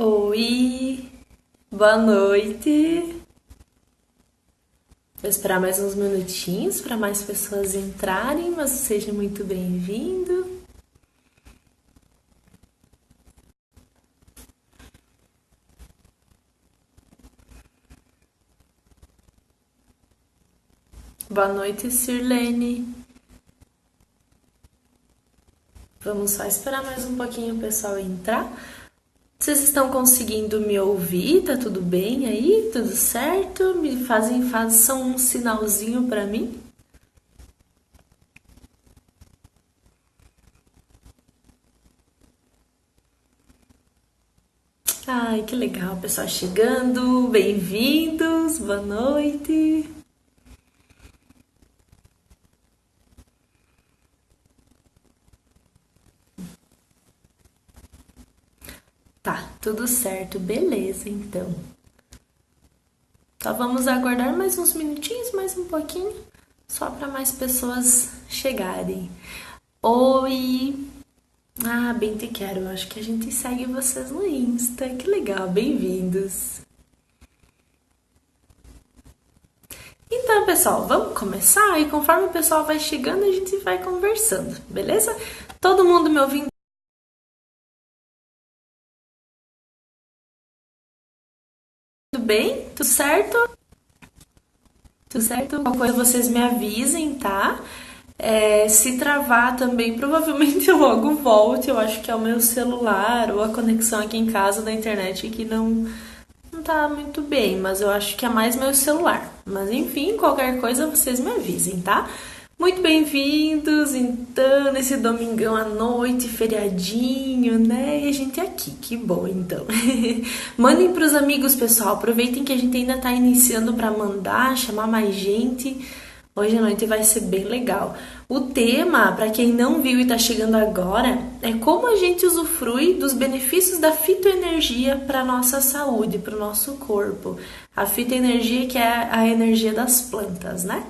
Oi, boa noite. Vou esperar mais uns minutinhos para mais pessoas entrarem, mas seja muito bem-vindo. Boa noite, Sirlene. Vamos só esperar mais um pouquinho o pessoal entrar. Vocês estão conseguindo me ouvir? Tá tudo bem aí? Tudo certo? Façam um sinalzinho para mim. Ai, que legal, pessoal chegando. Bem-vindos. Boa noite. Tá, tudo certo, beleza, então. Só vamos aguardar mais uns minutinhos, mais um pouquinho, só para mais pessoas chegarem. Oi! Ah, bem te quero, acho que a gente segue vocês no Insta, que legal, bem-vindos. Então, pessoal, vamos começar e conforme o pessoal vai chegando, a gente vai conversando, beleza? Todo mundo me ouvindo bem? Tudo certo? Tudo certo? Qualquer coisa vocês me avisem, tá? Se travar também, provavelmente eu logo volte. Eu acho que é o meu celular ou a conexão aqui em casa da internet que não tá muito bem, mas eu acho que é mais meu celular. Mas enfim, qualquer coisa vocês me avisem, tá? Muito bem-vindos, então, nesse domingão à noite, feriadinho, né? E a gente aqui, que bom, então. Mandem pros amigos, pessoal. Aproveitem que a gente ainda tá iniciando para mandar, chamar mais gente. Hoje à noite vai ser bem legal. O tema, para quem não viu e tá chegando agora, é como a gente usufrui dos benefícios da fitoenergia para nossa saúde, para o nosso corpo. A fitoenergia que é a energia das plantas, né?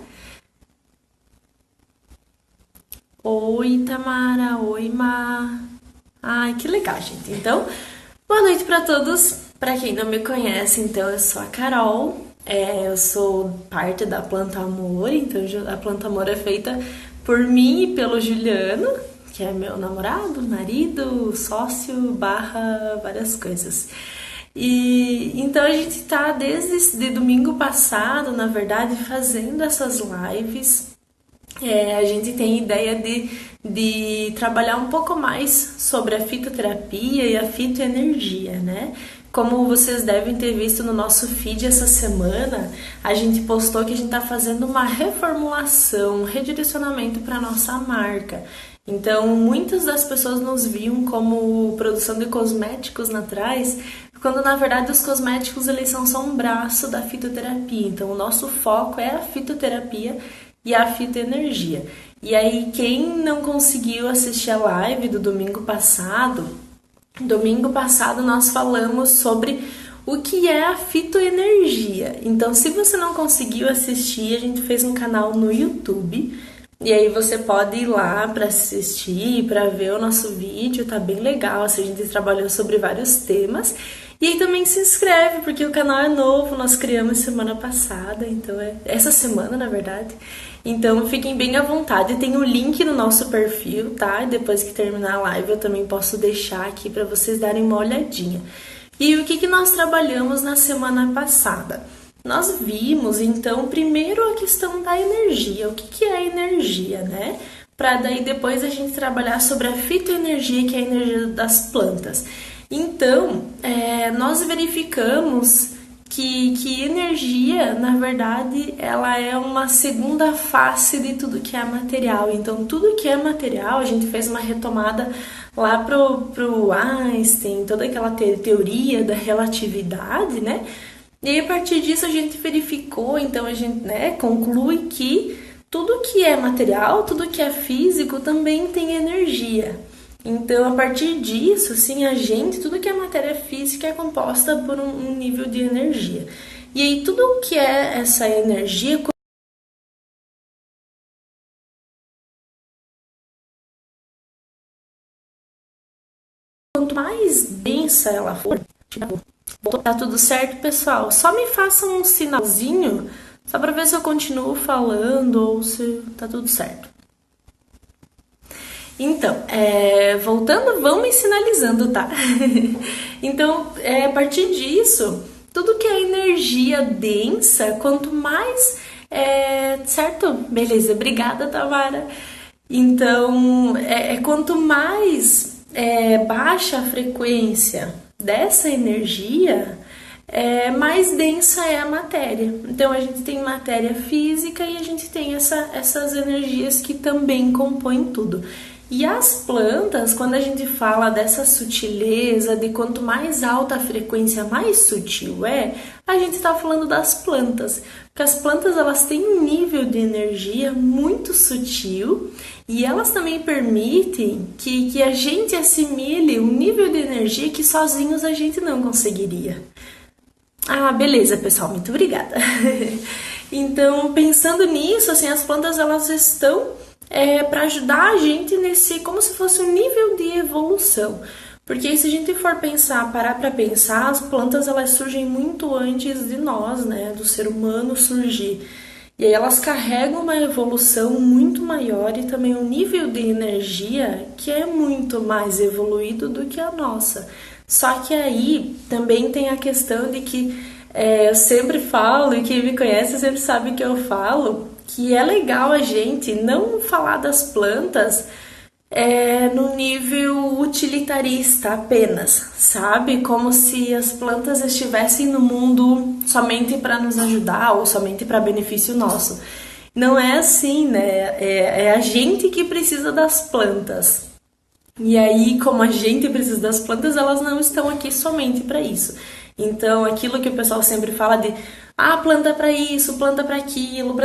Oi, Tamara. Oi, Má. Ai, que legal, gente. Então, boa noite para todos. Para quem não me conhece, então eu sou a Carol. Eu sou parte da Planta Amor. Então, a Planta Amor é feita por mim e pelo Juliano, que é meu namorado, marido, sócio, barra, várias coisas. E então a gente tá desde de domingo passado, na verdade, fazendo essas lives. A gente tem ideia de trabalhar um pouco mais sobre a fitoterapia e a fitoenergia, né? Como vocês devem ter visto no nosso feed essa semana, a gente postou que a gente está fazendo uma reformulação, um redirecionamento para nossa marca. Então, muitas das pessoas nos viam como produção de cosméticos naturais, quando na verdade os cosméticos eles são só um braço da fitoterapia. Então, o nosso foco é a fitoterapia e a fitoenergia. E aí, quem não conseguiu assistir a live do domingo passado nós falamos sobre o que é a fitoenergia. Então, se você não conseguiu assistir, a gente fez um canal no YouTube. E aí você pode ir lá para assistir, para ver o nosso vídeo, tá bem legal. Assim, a gente trabalhou sobre vários temas. E aí também se inscreve, porque o canal é novo, nós criamos semana passada, então é essa semana, na verdade. Então fiquem bem à vontade, tem o link no nosso perfil, tá? E depois que terminar a live eu também posso deixar aqui para vocês darem uma olhadinha. E o que nós trabalhamos na semana passada? Nós vimos, então, primeiro a questão da energia. O que é a energia, né? Para daí depois a gente trabalhar sobre a fitoenergia, que é a energia das plantas. Então, nós verificamos que energia, na verdade, ela é uma segunda face de tudo que é material. Então, tudo que é material, a gente fez uma retomada lá pro Einstein, toda aquela teoria da relatividade, né? E aí, a partir disso a gente verificou, então a gente, né, conclui que tudo que é material, tudo que é físico também tem energia. Então, a partir disso, assim, tudo que é matéria física é composta por um nível de energia. E aí, tudo que é essa energia, quanto mais densa ela for, Tá tudo certo, pessoal? Só me façam um sinalzinho, só para ver se eu continuo falando ou se tá tudo certo. Então, voltando, vão me sinalizando, tá? Então, a partir disso, tudo que é energia densa, quanto mais. Certo? Beleza, obrigada, Tamara. Então, quanto mais baixa a frequência dessa energia, mais densa é a matéria. Então, a gente tem matéria física e a gente tem essas energias que também compõem tudo. E as plantas, quando a gente fala dessa sutileza, de quanto mais alta a frequência, mais sutil a gente está falando das plantas. Porque as plantas, elas têm um nível de energia muito sutil e elas também permitem que a gente assimile um nível de energia que sozinhos a gente não conseguiria. Ah, beleza, pessoal, muito obrigada. Então, pensando nisso, assim, as plantas, elas estão para ajudar a gente nesse, como se fosse um nível de evolução. Porque se a gente for parar para pensar, as plantas, elas surgem muito antes de nós, né, do ser humano surgir. E aí elas carregam uma evolução muito maior e também um nível de energia que é muito mais evoluído do que a nossa. Só que aí também tem a questão de que eu sempre falo, e quem me conhece sempre sabe que eu falo, que é legal a gente não falar das plantas no nível utilitarista apenas, sabe? Como se as plantas estivessem no mundo somente para nos ajudar ou somente para benefício nosso. Não é assim, né? É a gente que precisa das plantas. E aí, como a gente precisa das plantas, elas não estão aqui somente para isso. Então, aquilo que o pessoal sempre fala de planta para isso, planta para aquilo,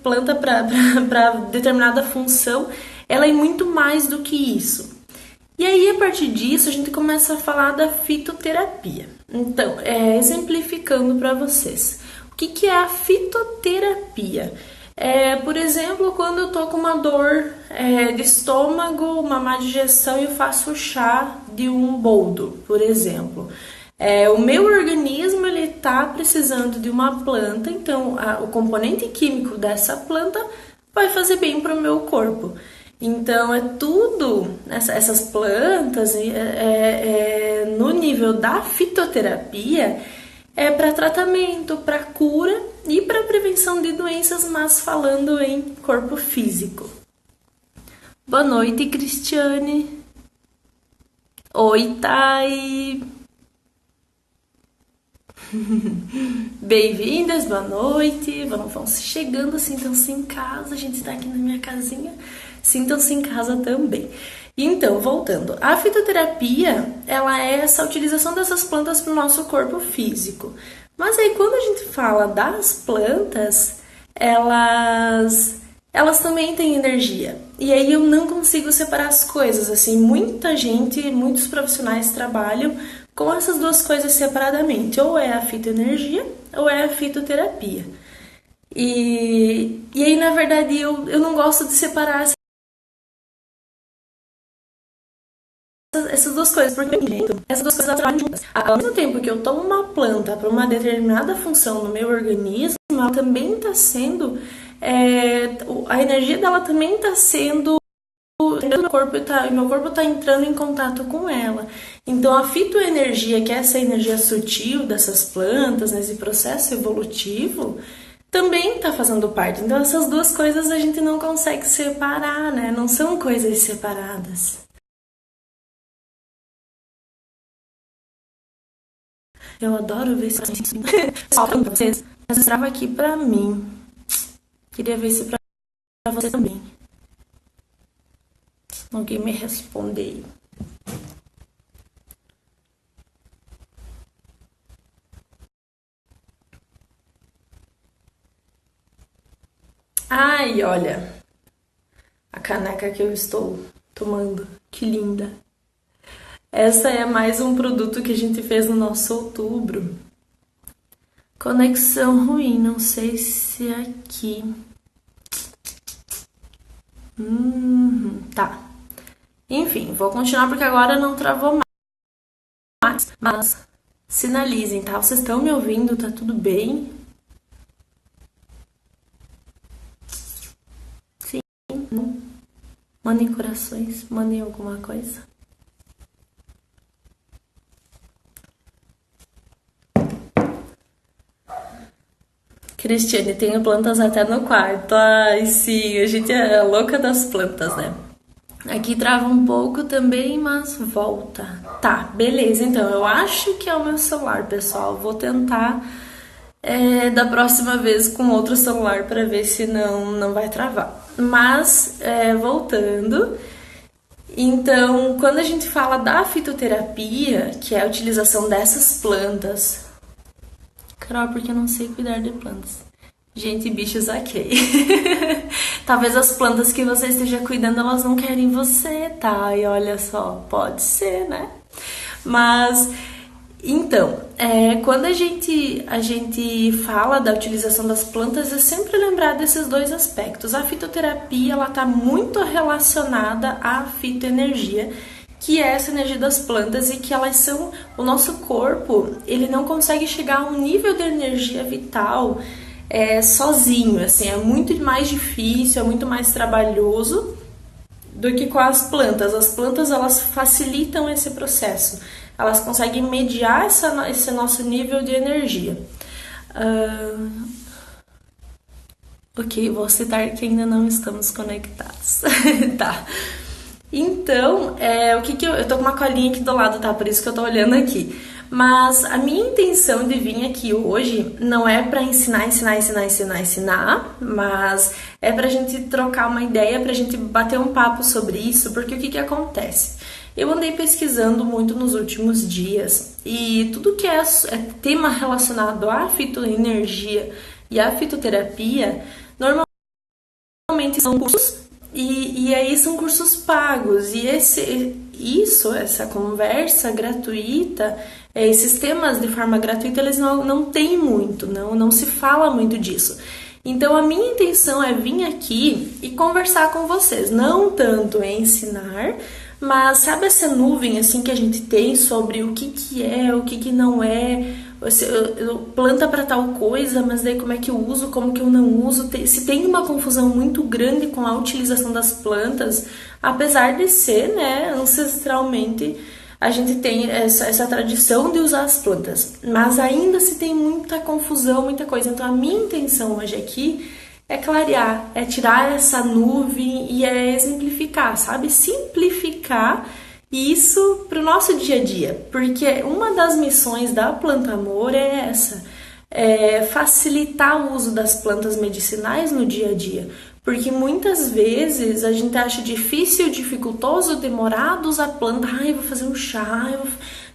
planta para determinada função, ela é muito mais do que isso. E aí, a partir disso, a gente começa a falar da fitoterapia. Então, exemplificando para vocês. O que é a fitoterapia? Por exemplo, quando eu tô com uma dor de estômago, uma má digestão, eu faço chá de um boldo, por exemplo. O meu organismo, ele tá precisando de uma planta, então o componente químico dessa planta vai fazer bem para o meu corpo. Então, tudo, essas plantas, no nível da fitoterapia, para tratamento, para cura e para prevenção de doenças, mas falando em corpo físico. Boa noite, Cristiane. Oi, Thay. Bem-vindas, boa noite. Vão chegando, sintam-se em casa. A gente está aqui na minha casinha. Sintam-se em casa também. Então, voltando, a fitoterapia, ela é essa utilização dessas plantas para o nosso corpo físico. Mas aí, quando a gente fala das plantas, elas também têm energia. E aí eu não consigo separar as coisas, assim, muitos profissionais trabalham com essas duas coisas separadamente, ou é a fitoenergia ou é a fitoterapia. E aí, na verdade, eu não gosto de separar essas duas coisas, porque essas duas coisas trabalham juntas. Ao mesmo tempo que eu tomo uma planta para uma determinada função no meu organismo, ela também está sendo, a energia dela também está sendo, meu corpo está entrando em contato com ela. Então a fitoenergia, que é essa energia sutil dessas plantas, nesse processo evolutivo, também está fazendo parte. Então essas duas coisas a gente não consegue separar, né? Não são coisas separadas. Eu adoro ver isso pra vocês, mas estava aqui pra mim. Queria ver se pra você também. Alguém me responde. Ai, olha a caneca que eu estou tomando. Que linda. Essa é mais um produto que a gente fez no nosso outubro. Conexão ruim, não sei se é aqui. Tá. Enfim, vou continuar porque agora não travou mais. Mas Sinalizem, tá? Vocês estão me ouvindo? Tá tudo bem? Sim, não? Mandem corações, mandem alguma coisa. Cristiane, tenho plantas até no quarto. Ai, sim, a gente é louca das plantas, né? Aqui trava um pouco também, mas volta. Tá, beleza. Então, eu acho que é o meu celular, pessoal. Vou tentar da próxima vez com outro celular para ver se não vai travar. Mas, voltando. Então, quando a gente fala da fitoterapia, que é a utilização dessas plantas. Carol, porque eu não sei cuidar de plantas. Gente, bichos, ok. Talvez as plantas que você esteja cuidando, elas não querem você, tá? E olha só, pode ser, né? Mas, então, quando a gente fala da utilização das plantas, é sempre lembrar desses dois aspectos. A fitoterapia, ela tá muito relacionada à fitoenergia, que é essa energia das plantas e que elas são... O nosso corpo, ele não consegue chegar a um nível de energia vital sozinho, assim, é muito mais difícil, é muito mais trabalhoso do que com as plantas. As plantas, elas facilitam esse processo, elas conseguem mediar esse nosso nível de energia. Ok, vou citar que ainda não estamos conectados. Tá. Então, o que eu tô com uma colinha aqui do lado, tá? Por isso que eu tô olhando aqui. Mas a minha intenção de vir aqui hoje não é para ensinar, mas é pra gente trocar uma ideia, pra gente bater um papo sobre isso, porque o que acontece? Eu andei pesquisando muito nos últimos dias e tudo que é tema relacionado à fitoenergia e à fitoterapia, normalmente são cursos e aí são cursos pagos e essa conversa gratuita, esses temas de forma gratuita, eles não tem muito, não se fala muito disso. Então a minha intenção é vir aqui e conversar com vocês, não tanto ensinar, mas sabe essa nuvem assim que a gente tem sobre o que é, o que não é, planta para tal coisa, mas daí como é que eu uso, como que eu não uso, se tem uma confusão muito grande com a utilização das plantas, apesar de ser, né, ancestralmente a gente tem essa tradição de usar as plantas, mas ainda se tem muita confusão, muita coisa. Então a minha intenção hoje aqui é clarear, é tirar essa nuvem e é exemplificar, sabe? Simplificar isso para o nosso dia a dia, porque uma das missões da Planta Amor é essa, facilitar o uso das plantas medicinais no dia a dia, porque muitas vezes a gente acha difícil, dificultoso, demorado usar planta. Ai, eu vou fazer um chá,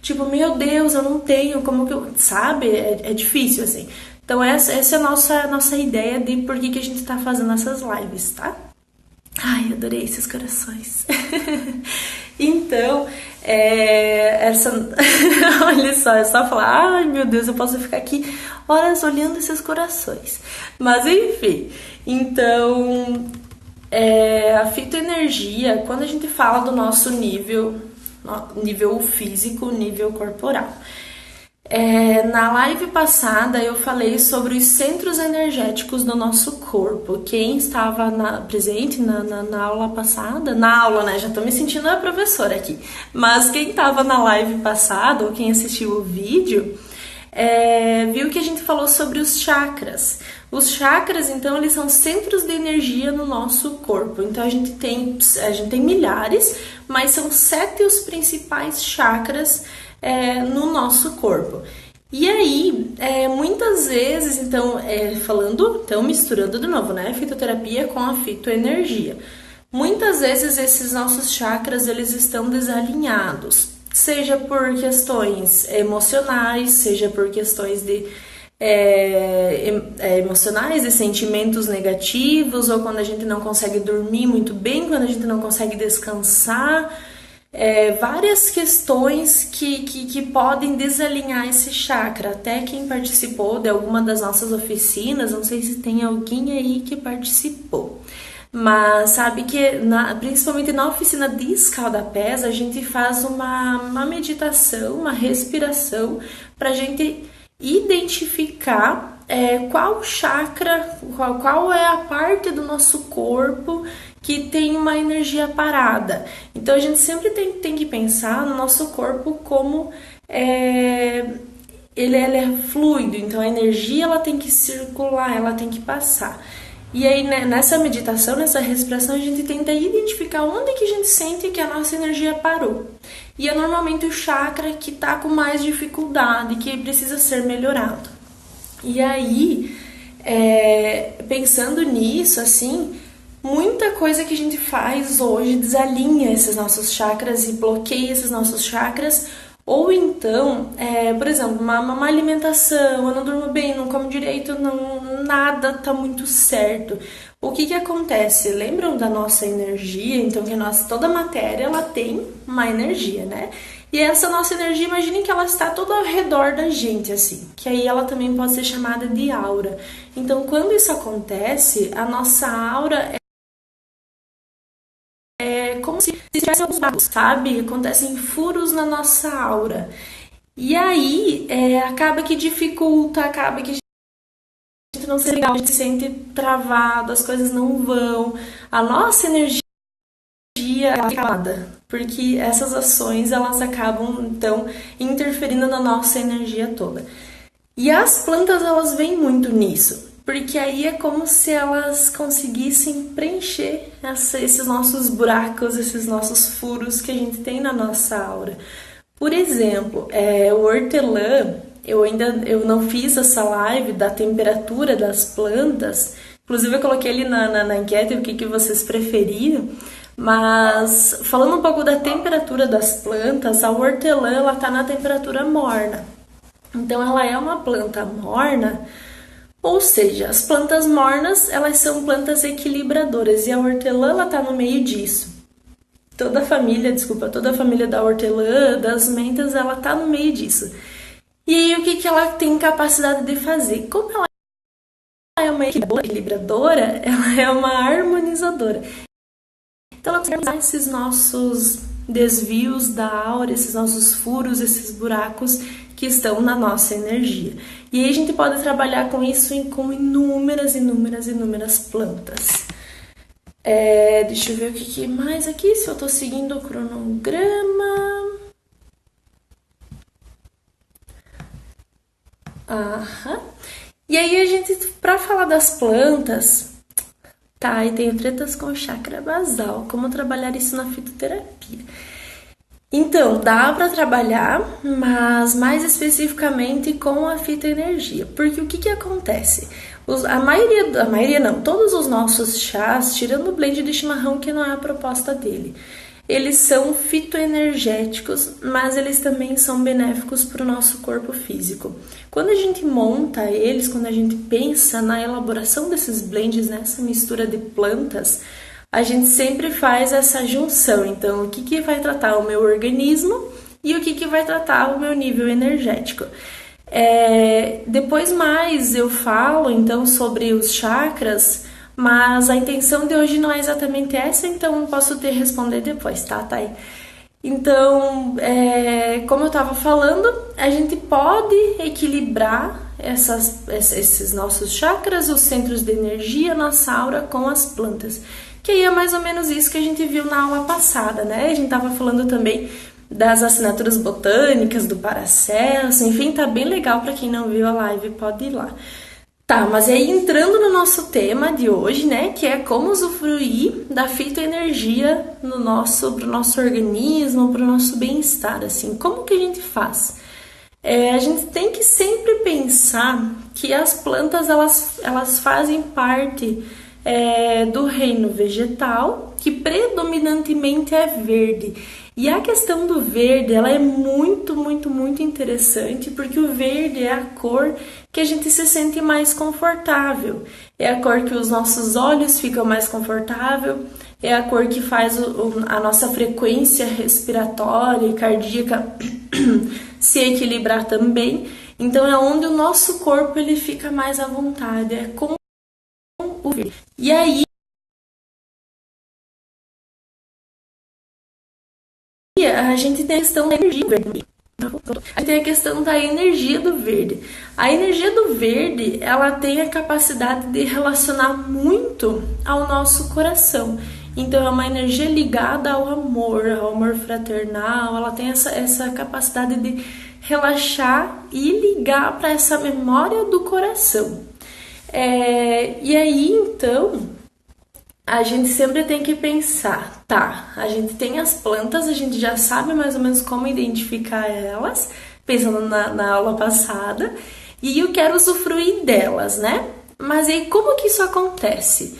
tipo, meu Deus, eu não tenho, como que eu... Sabe? É difícil, assim. Então essa é a nossa ideia de por que a gente tá fazendo essas lives, tá? Ai, adorei esses corações. Então, olha só, é só falar, ai meu Deus, eu posso ficar aqui horas olhando esses corações. Mas enfim, então, a fitoenergia, quando a gente fala do nosso nível físico, nível corporal. Na live passada eu falei sobre os centros energéticos do nosso corpo. Quem estava presente na aula passada, né? Já tô me sentindo a professora aqui. Mas quem estava na live passada, ou quem assistiu o vídeo, viu que a gente falou sobre os chakras. Os chakras, então, eles são centros de energia no nosso corpo. Então a gente tem milhares, mas são 7 os principais chakras no nosso corpo. E aí, muitas vezes, então, misturando de novo, né, fitoterapia com a fitoenergia. Muitas vezes esses nossos chakras, eles estão desalinhados, seja por questões emocionais, seja por questões emocionais, de sentimentos negativos, ou quando a gente não consegue dormir muito bem, quando a gente não consegue descansar. Várias questões que podem desalinhar esse chakra. Até quem participou de alguma das nossas oficinas, não sei se tem alguém aí que participou, Mas sabe que, principalmente na oficina de escalda-pés, a gente faz uma meditação, uma respiração, para a gente identificar qual chakra, qual é a parte do nosso corpo que tem uma energia parada. Então a gente sempre tem que pensar no nosso corpo como ele é fluido, então a energia ela tem que circular, ela tem que passar. E aí, né, nessa meditação, nessa respiração, a gente tenta identificar onde que a gente sente que a nossa energia parou. E é normalmente o chakra que está com mais dificuldade, que precisa ser melhorado. E aí, pensando nisso, assim, muita coisa que a gente faz hoje desalinha esses nossos chakras e bloqueia esses nossos chakras. Ou então, por exemplo, uma alimentação, eu não durmo bem, não como direito, nada tá muito certo. O que acontece? Lembram da nossa energia? Então, que toda matéria, ela tem uma energia, né? E essa nossa energia, imaginem que ela está toda ao redor da gente, assim. Que aí ela também pode ser chamada de aura. Então, quando isso acontece, a nossa aura como se tivesse alguns buracos, sabe? Acontecem furos na nossa aura. E aí, acaba que dificulta, acaba que a gente não se legal, a gente se sente travado, as coisas não vão. A nossa energia é calada, porque essas ações, elas acabam, então, interferindo na nossa energia toda. E as plantas, elas vêm muito nisso. Porque aí é como se elas conseguissem preencher esses nossos buracos, esses nossos furos que a gente tem na nossa aura. Por exemplo, o hortelã, eu não fiz essa live da temperatura das plantas, inclusive eu coloquei ali na enquete o que vocês preferiam, mas falando um pouco da temperatura das plantas, a hortelã ela está na temperatura morna. Então ela é uma planta morna. Ou seja, as plantas mornas, elas são plantas equilibradoras e a hortelã, ela tá no meio disso. Toda a família da hortelã, das mentas, ela tá no meio disso. E aí, o que ela tem capacidade de fazer? Como ela é uma equilibradora, ela é uma harmonizadora. Então, ela tem esses nossos desvios da aura, esses nossos furos, esses buracos que estão na nossa energia. E aí a gente pode trabalhar com isso com inúmeras plantas. Deixa eu ver o que mais aqui, se eu tô seguindo o cronograma. Aham. E aí a gente, pra falar das plantas, tá, e tenho tretas com o chakra basal, como trabalhar isso na fitoterapia. Então, dá para trabalhar, mas mais especificamente com a fitoenergia. Porque o que acontece? A maioria não, todos os nossos chás, tirando o blend de chimarrão, que não é a proposta dele, eles são fitoenergéticos, mas eles também são benéficos para o nosso corpo físico. Quando a gente monta eles, quando a gente pensa na elaboração desses blends, nessa mistura de plantas, a gente sempre faz essa junção. Então, o que vai tratar o meu organismo e o que vai tratar o meu nível energético. Depois mais eu falo, então, sobre os chakras, mas a intenção de hoje não é exatamente essa, então eu posso te responder depois, tá, Thay? Então, como eu estava falando, a gente pode equilibrar esses nossos chakras, os centros de energia, nossa aura com as plantas. Que aí é mais ou menos isso que a gente viu na aula passada, né? A gente tava falando também das assinaturas botânicas, do Paracelso, enfim, tá bem legal para quem não viu a live, pode ir lá. Tá, mas aí entrando no nosso tema de hoje, né, que é como usufruir da fitoenergia pro nosso organismo, pro nosso bem-estar, assim, como que a gente faz? A gente tem que sempre pensar que as plantas, elas fazem parte do reino vegetal, que predominantemente é verde. E a questão do verde, ela é muito interessante, porque o verde é a cor que a gente se sente mais confortável. É a cor que os nossos olhos ficam mais confortáveis, é a cor que faz a nossa frequência respiratória e cardíaca se equilibrar também. Então é onde o nosso corpo ele fica mais à vontade, é com o verde. E aí a gente tem a questão da energia verde. Aí tem a questão da energia do verde. A energia do verde, ela tem a capacidade de relacionar muito ao nosso coração. Então é uma energia ligada ao amor fraternal. Ela tem essa capacidade de relaxar e ligar para essa memória do coração. E aí, então, a gente sempre tem que pensar, tá, a gente tem as plantas, a gente já sabe mais ou menos como identificar elas, pensando na aula passada, e eu quero usufruir delas, né? Mas aí como que isso acontece?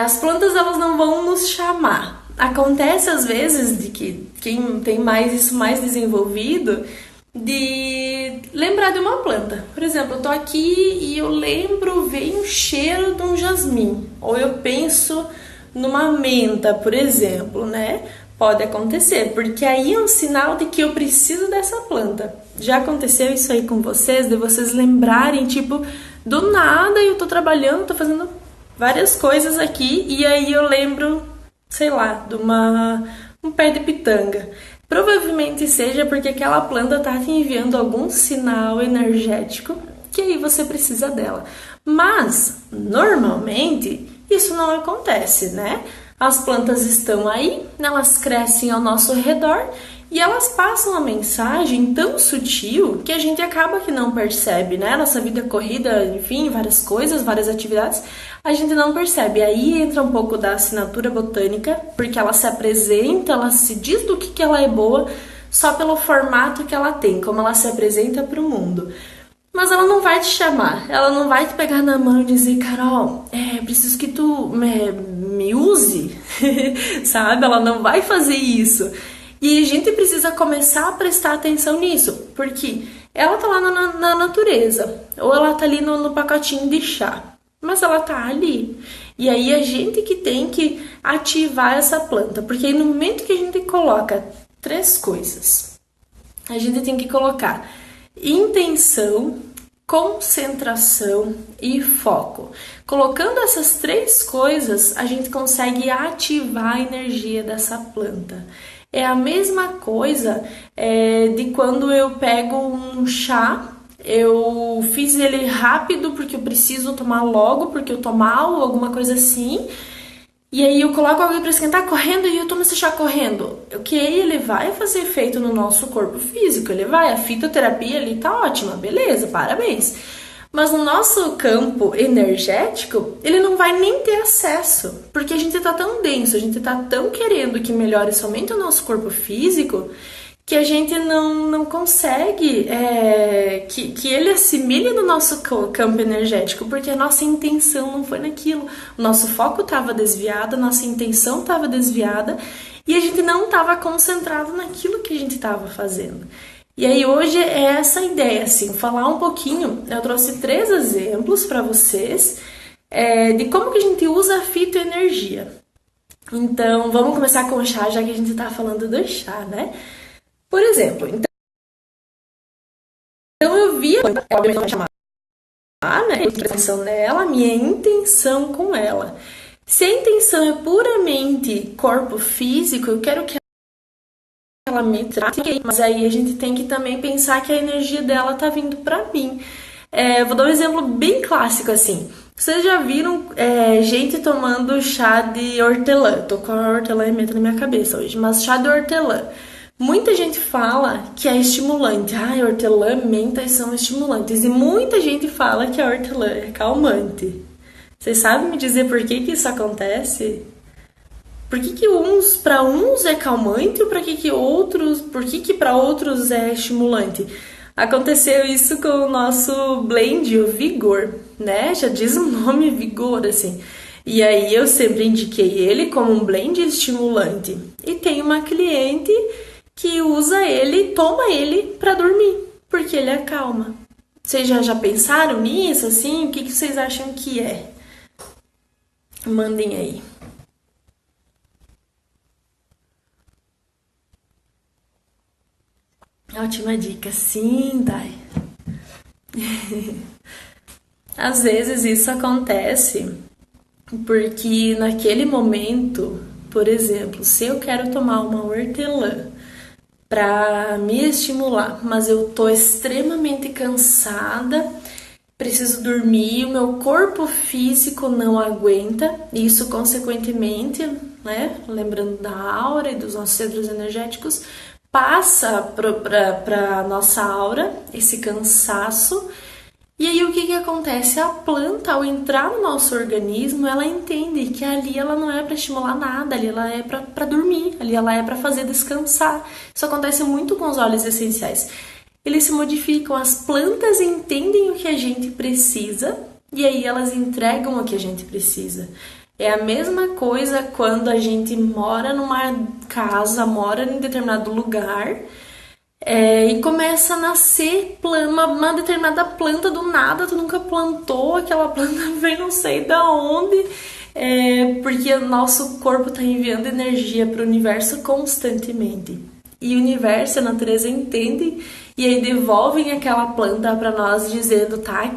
As plantas, elas não vão nos chamar. Acontece às vezes de que quem tem isso mais desenvolvido, de lembrar de uma planta. Por exemplo, eu tô aqui e eu lembro, vem o cheiro de um jasmim, ou eu penso numa menta, por exemplo, né? Pode acontecer, porque aí é um sinal de que eu preciso dessa planta. Já aconteceu isso aí com vocês, de vocês lembrarem, tipo, do nada eu tô trabalhando, tô fazendo várias coisas aqui, e aí eu lembro, sei lá, de um pé de pitanga. Provavelmente seja porque aquela planta está te enviando algum sinal energético que aí você precisa dela. Mas, normalmente, isso não acontece, né? As plantas estão aí, elas crescem ao nosso redor e elas passam a mensagem tão sutil que a gente acaba que não percebe, né? Nossa vida corrida, enfim, várias coisas, várias atividades, a gente não percebe. Aí entra um pouco da assinatura botânica, porque ela se apresenta, ela se diz do que ela é boa só pelo formato que ela tem, como ela se apresenta para o mundo. Mas ela não vai te chamar, ela não vai te pegar na mão e dizer, Carol, preciso que tu me use, sabe? Ela não vai fazer isso. E a gente precisa começar a prestar atenção nisso, porque ela tá lá na natureza, ou ela tá ali no pacotinho de chá, mas ela tá ali. E aí a gente que tem que ativar essa planta, porque aí no momento que a gente coloca 3 coisas, a gente tem que colocar intenção, concentração e foco. Colocando essas 3 coisas, a gente consegue ativar a energia dessa planta. É a mesma coisa de quando eu pego um chá, eu fiz ele rápido porque eu preciso tomar logo, porque eu tô mal, alguma coisa assim, e aí eu coloco alguém para esquentar correndo e eu tomo esse chá correndo. Ok, ele vai fazer efeito no nosso corpo físico, a fitoterapia ali tá ótima, beleza, parabéns. Mas no nosso campo energético, ele não vai nem ter acesso, porque a gente tá tão denso, a gente tá tão querendo que melhore somente o nosso corpo físico, que a gente não consegue que ele assimile no nosso campo energético, porque a nossa intenção não foi naquilo, o nosso foco estava desviado, a nossa intenção estava desviada, e a gente não estava concentrado naquilo que a gente estava fazendo. E aí hoje é essa ideia, assim, falar um pouquinho, eu trouxe 3 exemplos para vocês de como que a gente usa a fitoenergia. Então, vamos começar com o chá, já que a gente tá falando do chá, né? Por exemplo, então eu vi, obviamente vai chamar, né, a intenção dela, a minha intenção com ela. Se a intenção é puramente corpo físico, eu quero que ela me trate, mas aí a gente tem que também pensar que a energia dela tá vindo pra mim. Vou dar um exemplo bem clássico assim. Vocês já viram gente tomando chá de hortelã? Tô com a hortelã e menta na minha cabeça hoje, mas chá de hortelã. Muita gente fala que é estimulante. Hortelã, menta são estimulantes. E muita gente fala que a hortelã é calmante. Vocês sabem me dizer por que isso acontece? Por que para uns é calmante e por que para outros é estimulante? Aconteceu isso com o nosso blend, o Vigor, né? Já diz o nome Vigor, assim. E aí eu sempre indiquei ele como um blend estimulante. E tem uma cliente que usa ele, toma ele para dormir, porque ele acalma. Vocês já pensaram nisso, assim? O que vocês acham que é? Mandem aí. Ótima dica, sim, Dai. Às vezes isso acontece porque naquele momento Por exemplo, se eu quero tomar uma hortelã para me estimular, mas eu tô extremamente cansada, preciso dormir, o meu corpo físico não aguenta, e isso consequentemente, né, lembrando da aura e dos nossos centros energéticos, passa para nossa aura esse cansaço. E aí o que que acontece? A planta, ao entrar no nosso organismo, ela entende que ali ela não é para estimular nada, ali ela é para dormir, ali ela é para fazer descansar. Isso acontece muito com os óleos essenciais. Eles se modificam, as plantas entendem o que a gente precisa e aí elas entregam o que a gente precisa. É a mesma coisa quando a gente mora numa casa, mora em determinado lugar, e começa a nascer uma determinada planta do nada, tu nunca plantou, aquela planta vem não sei da onde, porque o nosso corpo está enviando energia para o universo constantemente. E o universo, a natureza entende e aí devolvem aquela planta para nós dizendo, tá,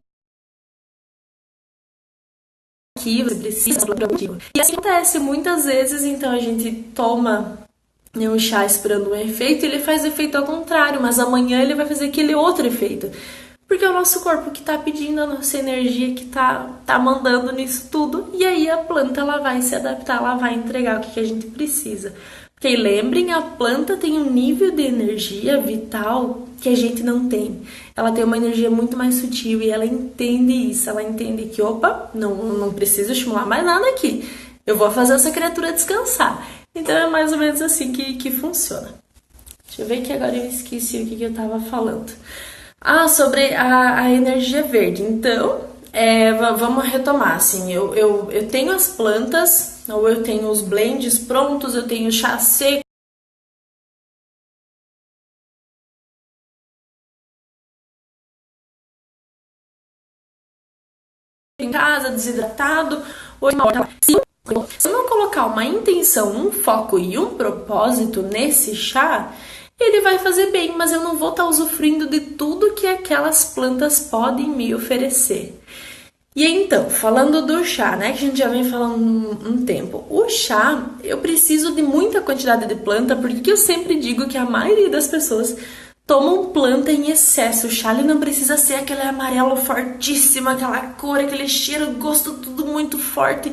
aqui você precisa. E assim acontece muitas vezes, então a gente toma um chá esperando um efeito, ele faz efeito ao contrário, mas amanhã ele vai fazer aquele outro efeito. Porque é o nosso corpo que está pedindo, a nossa energia que tá mandando nisso tudo, e aí a planta ela vai se adaptar, ela vai entregar o que a gente precisa. Porque lembrem, a planta tem um nível de energia vital que a gente não tem. Ela tem uma energia muito mais sutil e ela entende isso, ela entende que, opa, não preciso estimular mais nada aqui, eu vou fazer essa criatura descansar. Então é mais ou menos assim que funciona. Deixa eu ver que agora eu esqueci o que eu tava falando. Sobre a energia verde. Então, vamos retomar, assim, eu tenho as plantas, ou eu tenho os blends prontos, eu tenho chá seco, em casa, desidratado, ou em horta. Se eu não colocar uma intenção, um foco e um propósito nesse chá, ele vai fazer bem, mas eu não vou estar usufruindo de tudo que aquelas plantas podem me oferecer. E então, falando do chá, né, que a gente já vem falando um tempo, o chá, eu preciso de muita quantidade de planta, porque eu sempre digo que a maioria das pessoas tomam planta em excesso. O chá ele não precisa ser aquele amarelo fortíssimo, aquela cor, aquele cheiro, gosto, tudo muito forte.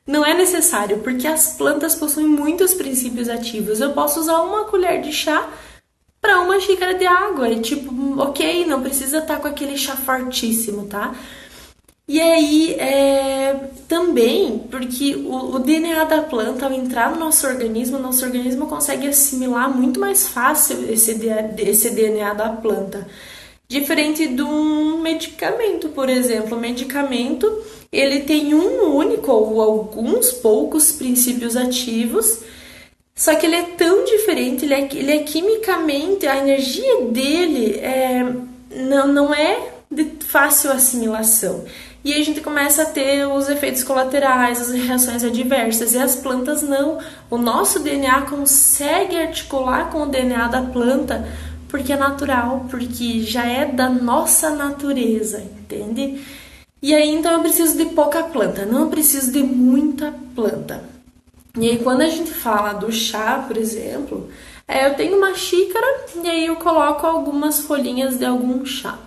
Não é necessário, porque as plantas possuem muitos princípios ativos. Eu posso usar uma colher de chá para uma xícara de água. E tipo, ok, não precisa estar com aquele chá fortíssimo, tá? E aí, também, porque o DNA da planta, ao entrar no nosso organismo consegue assimilar muito mais fácil esse DNA da planta. Diferente de um medicamento, por exemplo. O medicamento, ele tem um único ou alguns poucos princípios ativos, só que ele é tão diferente, ele é quimicamente, a energia dele não é de fácil assimilação. E aí a gente começa a ter os efeitos colaterais, as reações adversas, e as plantas não. O nosso DNA consegue articular com o DNA da planta, porque é natural, porque já é da nossa natureza, entende? E aí então eu preciso de pouca planta, não preciso de muita planta. E aí quando a gente fala do chá, por exemplo, eu tenho uma xícara e aí eu coloco algumas folhinhas de algum chá.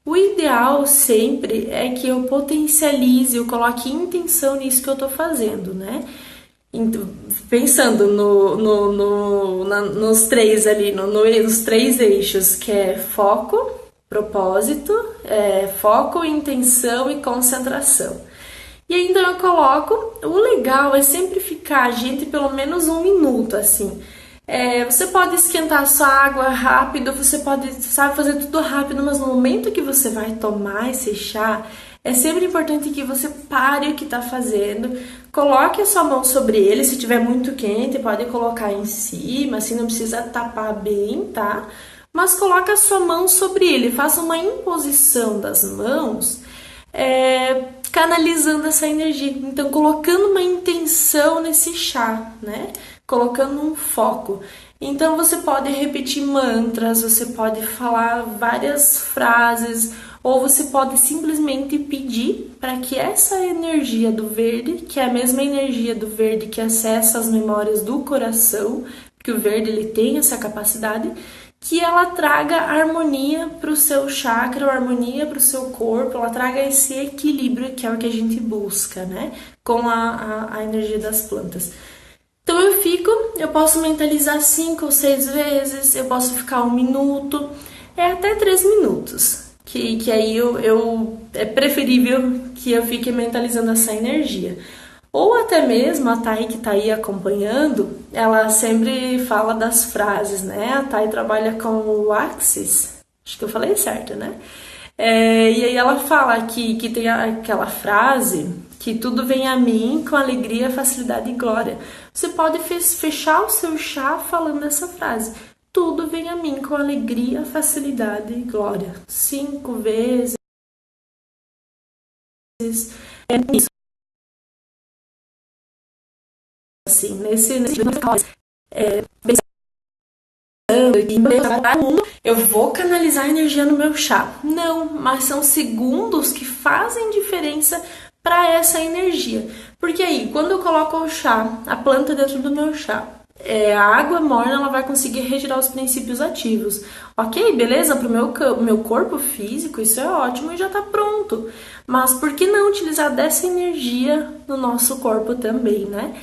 O ideal sempre é que eu potencialize, eu coloque intenção nisso que eu tô fazendo, né? Então, pensando nos três ali, nos três eixos, que é foco, propósito, foco, intenção e concentração. E aí, então eu coloco, o legal é sempre ficar, gente, pelo menos 1 minuto, assim. Você pode esquentar a sua água rápido, você pode, sabe, fazer tudo rápido, mas no momento que você vai tomar esse chá, é sempre importante que você pare o que está fazendo, coloque a sua mão sobre ele, se tiver muito quente, pode colocar em cima, assim, não precisa tapar bem, tá? Mas coloque a sua mão sobre ele, faça uma imposição das mãos, canalizando essa energia. Então, colocando uma intenção nesse chá, né? Colocando um foco. Então você pode repetir mantras, você pode falar várias frases, ou você pode simplesmente pedir para que essa energia do verde, que é a mesma energia do verde que acessa as memórias do coração, que o verde ele tem essa capacidade, que ela traga harmonia para o seu chakra, harmonia para o seu corpo, ela traga esse equilíbrio que é o que a gente busca, né? Com a energia das plantas. Então eu posso mentalizar 5 ou 6 vezes, eu posso ficar 1 minuto, até 3 minutos. Que aí é preferível que eu fique mentalizando essa energia. Ou até mesmo a Thay que tá aí acompanhando, ela sempre fala das frases, né? A Thay trabalha com o Axis, acho que eu falei certo, né? E aí ela fala que tem aquela frase que tudo vem a mim com alegria, facilidade e glória. Você pode fechar o seu chá falando essa frase. Tudo vem a mim com alegria, facilidade e glória. 5 vezes. Isso. Assim, nesse eu vou canalizar energia no meu chá. Não, mas são segundos que fazem diferença para essa energia. Porque aí, quando eu coloco o chá, a planta dentro do meu chá, a água morna ela vai conseguir retirar os princípios ativos. Ok, beleza? Para o meu corpo físico, isso é ótimo e já está pronto. Mas por que não utilizar dessa energia no nosso corpo também, né?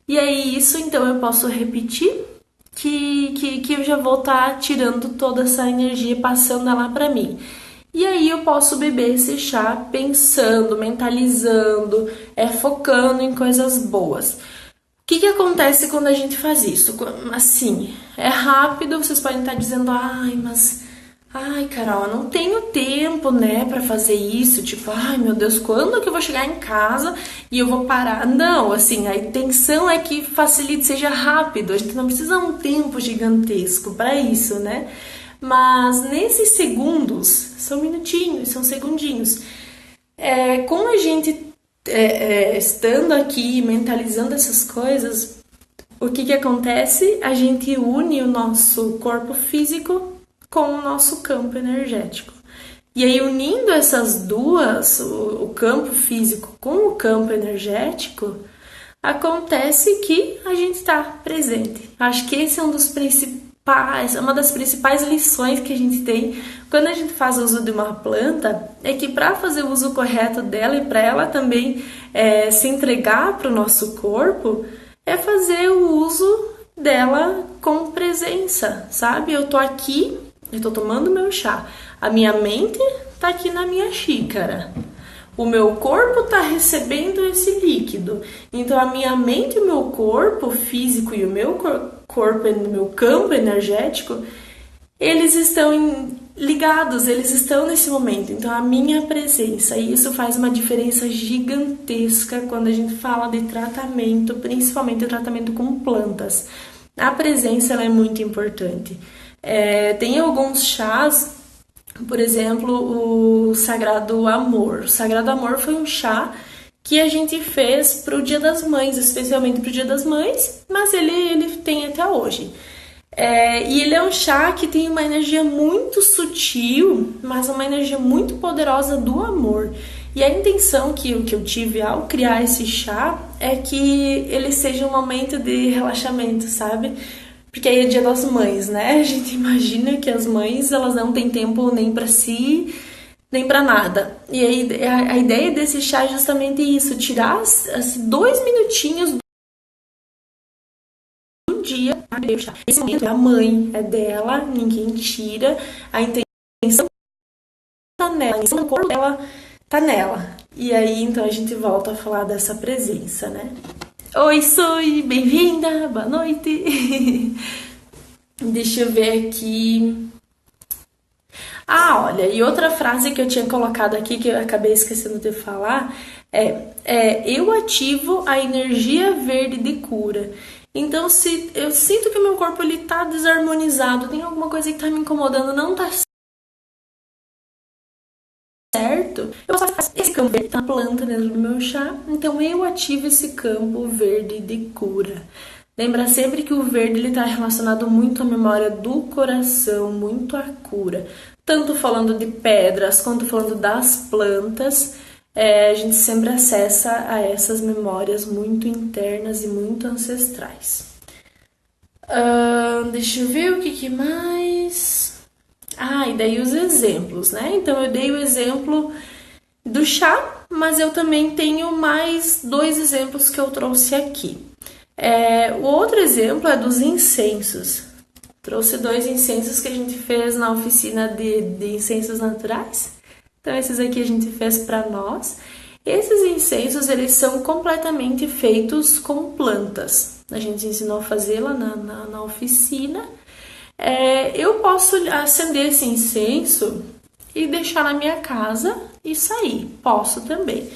E aí, isso então eu posso repetir que eu já vou estar tirando toda essa energia, passando ela para mim. E aí eu posso beber esse chá pensando, mentalizando, focando em coisas boas. O que acontece quando a gente faz isso? Assim, é rápido, vocês podem estar dizendo, ai, Carol, eu não tenho tempo, né, pra fazer isso. Tipo, ai, meu Deus, quando que eu vou chegar em casa e eu vou parar? Não, assim, a intenção é que facilite, seja rápido. A gente não precisa de um tempo gigantesco para isso, né? Mas nesses segundos, são minutinhos, são segundinhos. Com a gente estando aqui, mentalizando essas coisas, o que acontece? A gente une o nosso corpo físico com o nosso campo energético. E aí, unindo essas duas, o campo físico com o campo energético, acontece que a gente está presente. Acho que esse é uma das principais lições que a gente tem quando a gente faz uso de uma planta, é que para fazer o uso correto dela e para ela também se entregar para o nosso corpo, é fazer o uso dela com presença, sabe? Eu tô aqui, eu tô tomando meu chá. A minha mente tá aqui na minha xícara. O meu corpo tá recebendo esse líquido. Então a minha mente e o meu corpo físico e o meu corpo no meu campo energético, eles estão ligados, eles estão nesse momento. Então a minha presença, e isso faz uma diferença gigantesca quando a gente fala de tratamento, principalmente tratamento com plantas. A presença ela é muito importante. Tem alguns chás, por exemplo, o Sagrado Amor. O Sagrado Amor foi um chá que a gente fez para o Dia das Mães, especialmente para o Dia das Mães, mas ele tem até hoje. E ele é um chá que tem uma energia muito sutil, mas uma energia muito poderosa do amor. E a intenção que eu tive ao criar esse chá é que ele seja um momento de relaxamento, sabe? Porque aí é Dia das Mães, né? A gente imagina que as mães, elas não têm tempo nem para si, nem para nada. E aí a ideia desse chá é justamente isso, tirar 2 minutinhos do dia para beber o chá. Esse momento é a mãe, é dela, ninguém tira. A intenção tá nela, a intenção do corpo dela tá nela. E aí, então, a gente volta a falar dessa presença, né? Oi, Sui, bem-vinda, boa noite. Deixa eu ver aqui. Olha, e outra frase que eu tinha colocado aqui, que eu acabei esquecendo de falar, eu ativo a energia verde de cura. Então, se eu sinto que o meu corpo ele tá desarmonizado, tem alguma coisa que tá me incomodando, não tá certo, eu posso esse campo verde na planta dentro do meu chá, então eu ativo esse campo verde de cura. Lembra sempre que o verde ele está relacionado muito à memória do coração, muito à cura. Tanto falando de pedras quanto falando das plantas, a gente sempre acessa a essas memórias muito internas e muito ancestrais. Deixa eu ver o que mais. E daí os exemplos, né? Então eu dei o exemplo do chá, mas eu também tenho mais 2 exemplos que eu trouxe aqui. O outro exemplo é dos incensos. Trouxe 2 incensos que a gente fez na oficina de incensos naturais. Então esses aqui a gente fez para nós. Esses incensos, eles são completamente feitos com plantas. A gente ensinou a fazer lá na oficina. Eu posso acender esse incenso e deixar na minha casa e sair. Posso também.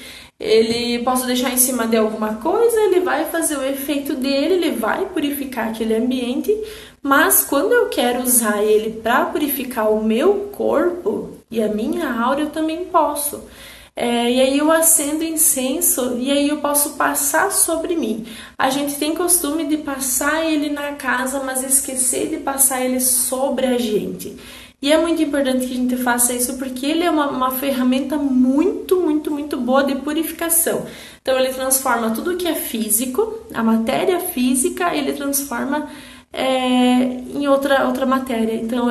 Posso deixar em cima de alguma coisa, ele vai fazer o efeito dele, ele vai purificar aquele ambiente, mas quando eu quero usar ele para purificar o meu corpo e a minha aura, eu também posso. E aí eu acendo incenso e aí eu posso passar sobre mim. A gente tem costume de passar ele na casa, mas esquecer de passar ele sobre a gente. E é muito importante que a gente faça isso porque ele é uma ferramenta muito, muito, muito boa de purificação. Então ele transforma tudo que é físico, a matéria física, ele transforma em outra matéria. Então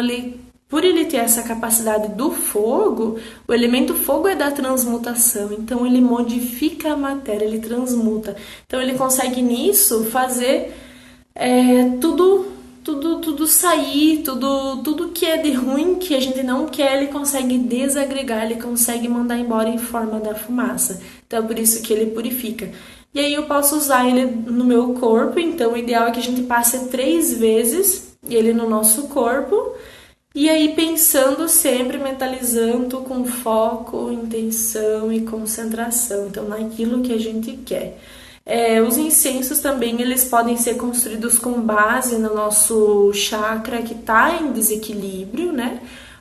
por ele ter essa capacidade do fogo, o elemento fogo é da transmutação, então ele modifica a matéria, ele transmuta. Então ele consegue nisso fazer tudo sair, tudo que é de ruim, que a gente não quer, ele consegue desagregar, ele consegue mandar embora em forma da fumaça. Então é por isso que ele purifica. E aí eu posso usar ele no meu corpo, então o ideal é que a gente passe 3 vezes ele no nosso corpo. E aí pensando sempre, mentalizando com foco, intenção e concentração, então naquilo que a gente quer. Os incensos também eles podem ser construídos com base no nosso chakra que está em desequilíbrio, né?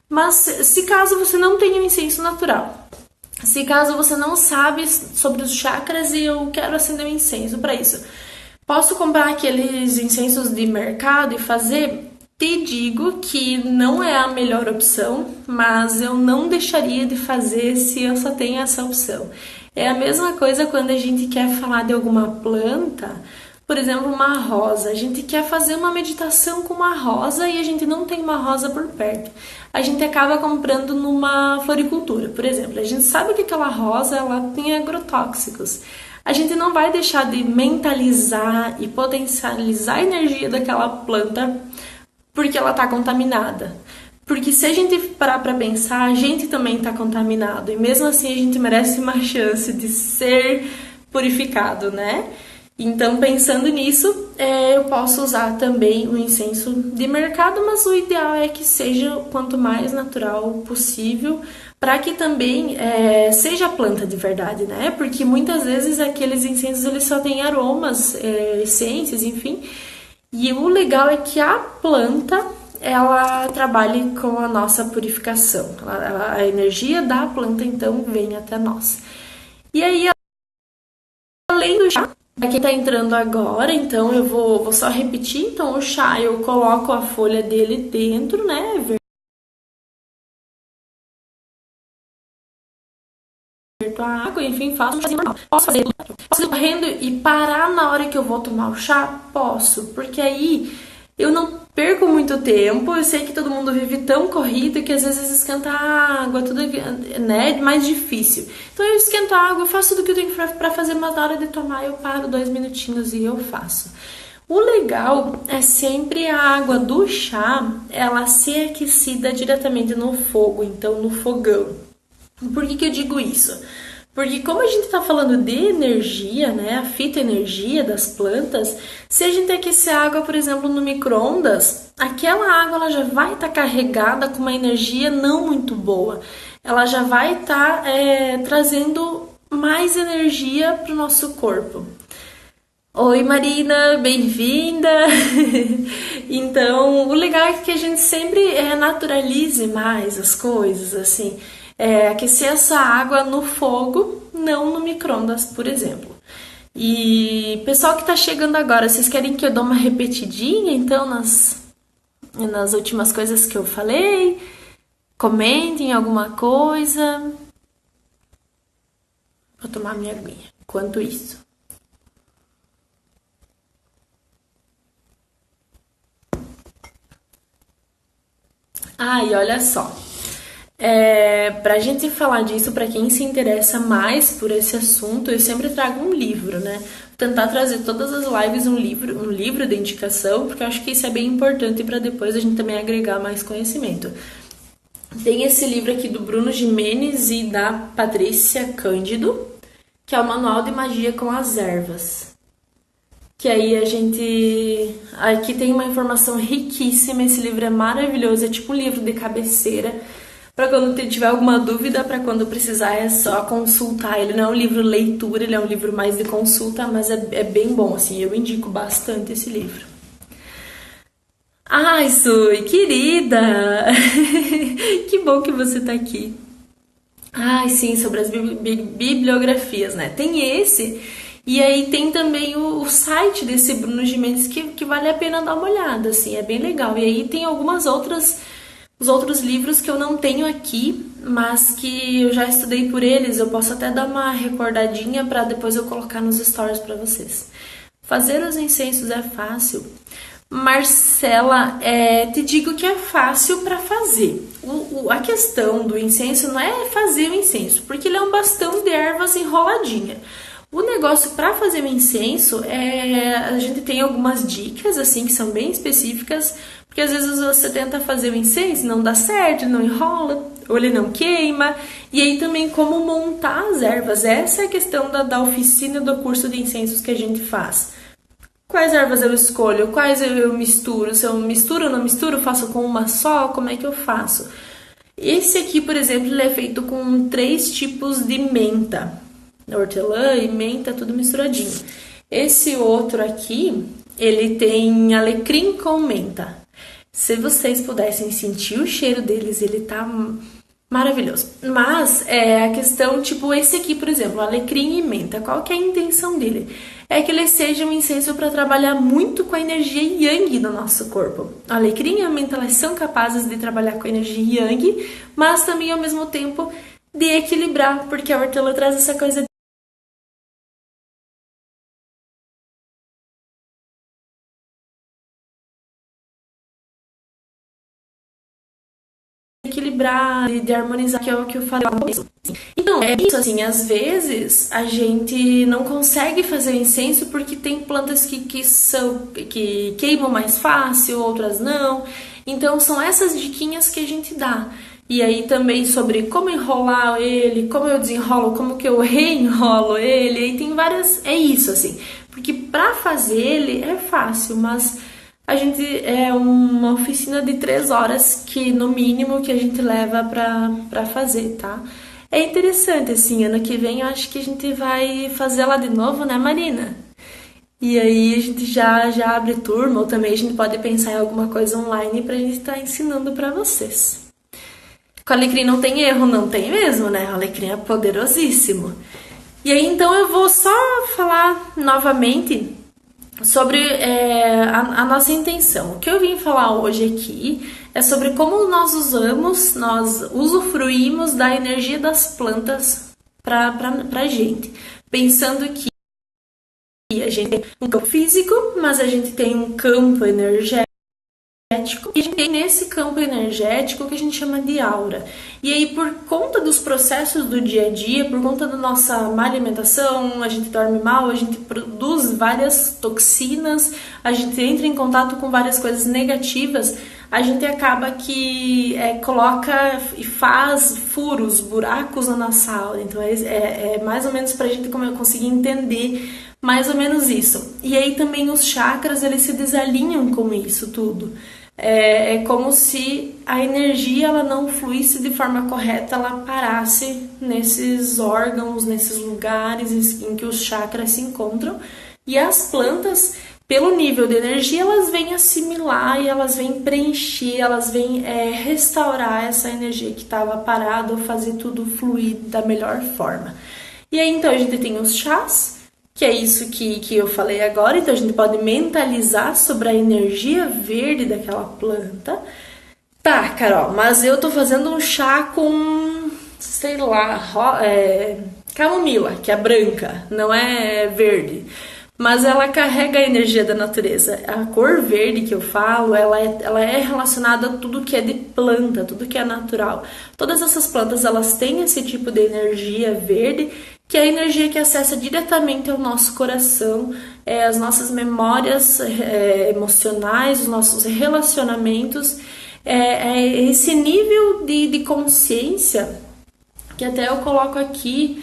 Mas se caso você não tenha um incenso natural, se caso você não sabe sobre os chakras e eu quero acender um incenso para isso, posso comprar aqueles incensos de mercado e fazer? Te digo que não é a melhor opção, mas eu não deixaria de fazer se eu só tenho essa opção. É a mesma coisa quando a gente quer falar de alguma planta, por exemplo, uma rosa. A gente quer fazer uma meditação com uma rosa e a gente não tem uma rosa por perto. A gente acaba comprando numa floricultura, por exemplo. A gente sabe que aquela rosa ela tem agrotóxicos. A gente não vai deixar de mentalizar e potencializar a energia daquela planta porque ela está contaminada. Porque se a gente parar para pensar, a gente também está contaminado. E mesmo assim a gente merece uma chance de ser purificado, né? Então, pensando nisso, eu posso usar também o incenso de mercado, mas o ideal é que seja quanto mais natural possível, para que também seja planta de verdade, né? Porque muitas vezes aqueles incensos eles só têm aromas, essências, enfim. E o legal é que a planta ela trabalhe com a nossa purificação. A energia da planta, então, vem até nós. E aí, além do chá, para quem tá entrando agora, então eu vou só repetir. Então, o chá, eu coloco a folha dele dentro, né? Verto a água, enfim, faço um chazinho normal. Posso fazer correndo e parar na hora que eu vou tomar o chá? Posso, porque aí eu não perco muito tempo. Eu sei que todo mundo vive tão corrido que às vezes esquenta a água, tudo, né, é mais difícil. Então eu esquento a água, eu faço tudo que eu tenho pra fazer, mas na hora de tomar eu paro 2 minutinhos e eu faço. O legal é sempre a água do chá, ela ser aquecida diretamente no fogo, então no fogão. Por que eu digo isso? Porque como a gente está falando de energia, né, a fitoenergia das plantas, se a gente aquecer a água, por exemplo, no micro-ondas, aquela água ela já vai estar carregada com uma energia não muito boa. Ela já vai estar trazendo mais energia para o nosso corpo. Oi Marina, bem-vinda! Então, o legal é que a gente sempre naturalize mais as coisas, assim. Aquecer essa água no fogo, não no micro-ondas, por exemplo. E pessoal que tá chegando agora, vocês querem que eu dê uma repetidinha então nas últimas coisas que eu falei? Comentem alguma coisa. Vou tomar minha aguinha. Enquanto isso. Ah, e olha só. Pra gente falar disso, pra quem se interessa mais por esse assunto, eu sempre trago um livro, né? Vou tentar trazer todas as lives um livro de indicação, porque eu acho que isso é bem importante para depois a gente também agregar mais conhecimento. Tem esse livro aqui do Bruno Gimenez e da Patrícia Cândido, que é o Manual de Magia com as Ervas. Que aí a gente... Aqui tem uma informação riquíssima, esse livro é maravilhoso, é tipo um livro de cabeceira, para quando tiver alguma dúvida, para quando precisar é só consultar. Ele não é um livro leitura, ele é um livro mais de consulta, mas é bem bom, assim, eu indico bastante esse livro. Ai, Sui, querida! Que bom que você tá aqui. Ai, sim, sobre as bibliografias, né? Tem esse, e aí tem também o site desse Bruno Gimenez que vale a pena dar uma olhada, assim, é bem legal. E aí tem os outros livros que eu não tenho aqui, mas que eu já estudei por eles, eu posso até dar uma recordadinha para depois eu colocar nos stories para vocês. Fazer os incensos é fácil. Marcela, te digo que é fácil para fazer. A questão do incenso não é fazer o incenso, porque ele é um bastão de ervas enroladinha. O negócio para fazer o incenso a gente tem algumas dicas assim que são bem específicas, porque às vezes você tenta fazer o incenso, não dá certo, não enrola, ou ele não queima. E aí também como montar as ervas. Essa é a questão da oficina do curso de incensos que a gente faz. Quais ervas eu escolho? Quais eu misturo? Se eu misturo ou não misturo, faço com uma só? Como é que eu faço? Esse aqui, por exemplo, ele é feito com 3 tipos de menta. Hortelã e menta, tudo misturadinho. Esse outro aqui, ele tem alecrim com menta. Se vocês pudessem sentir o cheiro deles, ele tá maravilhoso. Mas a questão, tipo, esse aqui, por exemplo, alecrim e menta, qual que é a intenção dele? É que ele seja um incenso para trabalhar muito com a energia yang do nosso corpo. A alecrim e a menta, elas são capazes de trabalhar com a energia yang, mas também ao mesmo tempo de equilibrar, porque a hortelã traz essa coisa de equilibrar, de harmonizar, que é o que eu falei no começo. Então, é isso, assim, às vezes a gente não consegue fazer o incenso porque tem plantas que queimam mais fácil, outras não. Então, são essas diquinhas que a gente dá. E aí também sobre como enrolar ele, como eu desenrolo, como que eu reenrolo ele, aí tem várias... É isso, assim, porque pra fazer ele é fácil, mas... A gente é uma oficina de 3 horas que no mínimo que a gente leva pra fazer, tá? É interessante, assim, ano que vem eu acho que a gente vai fazer ela de novo, né, Marina? E aí a gente já abre turma, ou também a gente pode pensar em alguma coisa online pra gente estar ensinando pra vocês. Com alecrim não tem erro, não tem mesmo, né? O alecrim é poderosíssimo. E aí então eu vou só falar novamente sobre a nossa intenção. O que eu vim falar hoje aqui é sobre como nós usufruímos da energia das plantas pra gente. Pensando que a gente tem um campo físico, mas a gente tem um campo energético. E a gente tem nesse campo energético que a gente chama de aura. E aí, por conta dos processos do dia a dia, por conta da nossa má alimentação, a gente dorme mal, a gente produz várias toxinas, a gente entra em contato com várias coisas negativas, a gente acaba que coloca e faz furos, buracos na nossa aura. Então é mais ou menos pra gente conseguir entender mais ou menos isso. E aí também os chakras, eles se desalinham com isso tudo. É como se a energia ela não fluísse de forma correta, ela parasse nesses órgãos, nesses lugares em que os chakras se encontram. E as plantas, pelo nível de energia, elas vêm assimilar e elas vêm preencher, elas vêm restaurar essa energia que estava parada ou fazer tudo fluir da melhor forma. E aí então a gente tem os chás, que é isso que eu falei agora. Então a gente pode mentalizar sobre a energia verde daquela planta. Tá, Carol, mas eu tô fazendo um chá com, sei lá, camomila, que é branca, não é verde. Mas ela carrega a energia da natureza. A cor verde que eu falo, ela é relacionada a tudo que é de planta, tudo que é natural. Todas essas plantas, elas têm esse tipo de energia verde, que é a energia que acessa diretamente ao nosso coração, as nossas memórias emocionais, os nossos relacionamentos, esse nível de consciência que até eu coloco aqui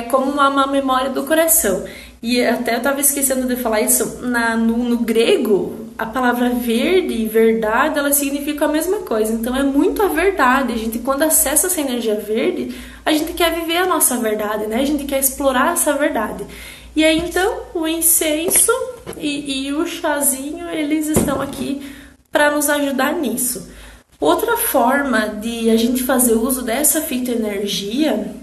como uma memória do coração. E até eu estava esquecendo de falar isso, no grego, a palavra verde e verdade, ela significa a mesma coisa. Então é muito a verdade. A gente, quando acessa essa energia verde, a gente quer viver a nossa verdade, né? A gente quer explorar essa verdade. E aí, então, o incenso e o chazinho, eles estão aqui para nos ajudar nisso. Outra forma de a gente fazer uso dessa fitoenergia,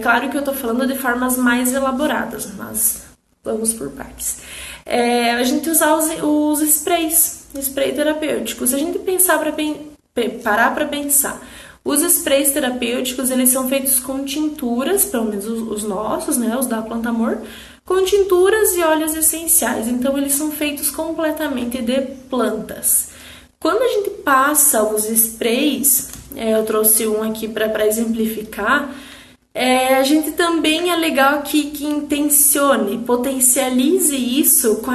claro que eu estou falando de formas mais elaboradas, mas vamos por partes. A gente usar os sprays terapêuticos. Se a gente parar para pensar, os sprays terapêuticos, eles são feitos com tinturas, pelo menos os nossos, né, os da Planta Amor, com tinturas e óleos essenciais. Então, eles são feitos completamente de plantas. Quando a gente passa os sprays, eu trouxe um aqui para exemplificar, a gente também é legal que intencione, potencialize isso com